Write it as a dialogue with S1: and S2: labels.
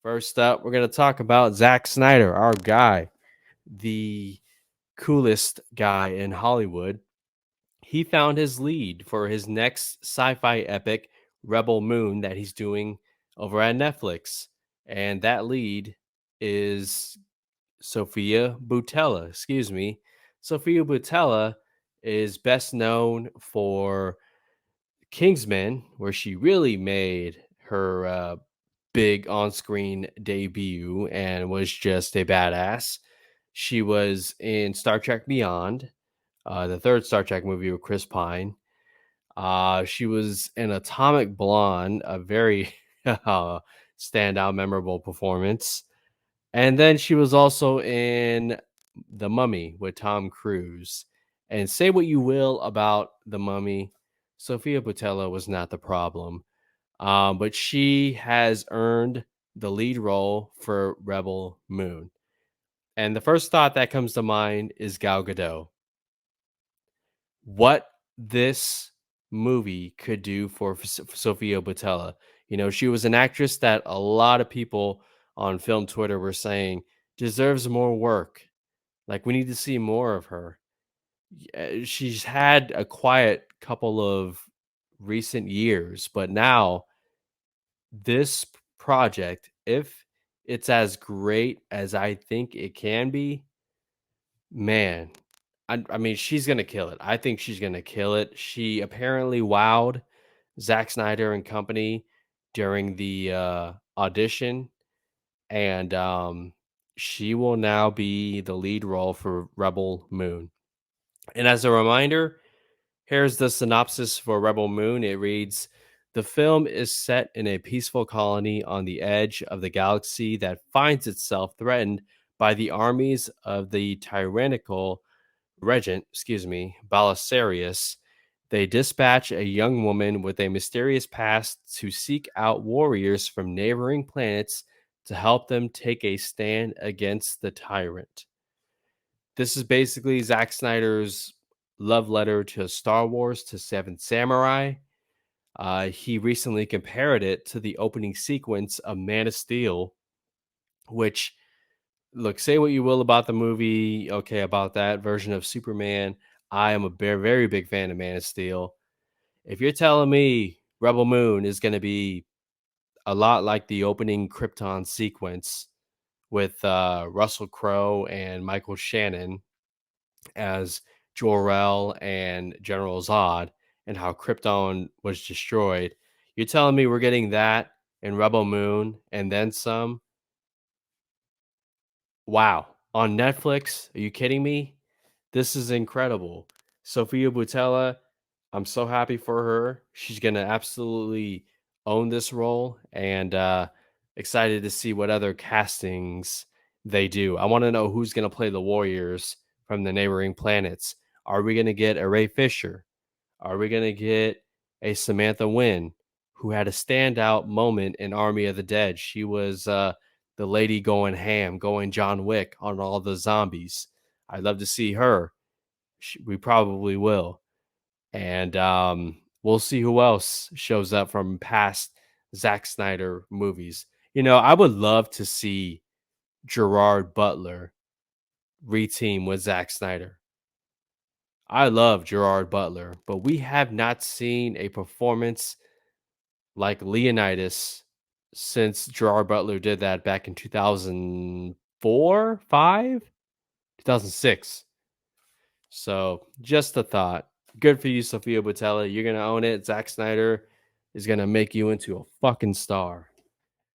S1: First up, we're going to talk about Zack Snyder, our guy, the coolest guy in Hollywood. He found his lead for his next sci fi epic, Rebel Moon, that he's doing over at Netflix. And that lead is Sofia Boutella. Excuse me. Sofia Boutella is best known for Kingsman, where she really made her big on screen debut and was just a badass. She was in Star Trek Beyond, the third Star Trek movie with Chris Pine. She was in Atomic Blonde, a very standout, memorable performance. And then she was also in The Mummy with Tom Cruise. And say what you will about The Mummy, Sofia Boutella was not the problem. But she has earned the lead role for Rebel Moon. And the first thought that comes to mind is Gal Gadot. What this movie could do for Sofia Boutella. You know, she was an actress that a lot of people on film Twitter were saying deserves more work. Like, we need to see more of her. She's had a quiet couple of recent years, but now this project, if it's as great as I think it can be, man, I mean, she's gonna kill it. I think she's gonna kill it. She apparently wowed Zack Snyder and company during the audition, and she will now be the lead role for Rebel Moon. And as a reminder, here's the synopsis for Rebel Moon. It reads: the film is set in a peaceful colony on the edge of the galaxy that finds itself threatened by the armies of the tyrannical regent, Belisarius. They dispatch a young woman with a mysterious past to seek out warriors from neighboring planets to help them take a stand against the tyrant. This is basically Zack Snyder's love letter to Star Wars, to Seven Samurai. He recently compared it to the opening sequence of Man of Steel, which, look, say what you will about the movie, okay, about that version of Superman. I am a very, very big fan of Man of Steel. If you're telling me Rebel Moon is going to be a lot like the opening Krypton sequence with Russell Crowe and Michael Shannon as Jor-El and General Zod, and how Krypton was destroyed, you're telling me we're getting that in Rebel Moon and then some? Wow. On Netflix? Are you kidding me? This is incredible. Sofia Boutella, I'm so happy for her. She's going to absolutely own this role, and excited to see what other castings they do. I want to know who's going to play the warriors from the neighboring planets. Are we going to get a Ray Fisher? Are we going to get a Samantha Wynn, who had a standout moment in Army of the Dead? She was the lady going ham, going John Wick on all the zombies. I'd love to see her. We probably will. And we'll see who else shows up from past Zack Snyder movies. You know, I would love to see Gerard Butler reteam with Zack Snyder. I love Gerard Butler, but we have not seen a performance like Leonidas since Gerard Butler did that back in 2004, 5, 2006. So just a thought. Good for you, Sofia Boutella. You're going to own it. Zack Snyder is going to make you into a fucking star.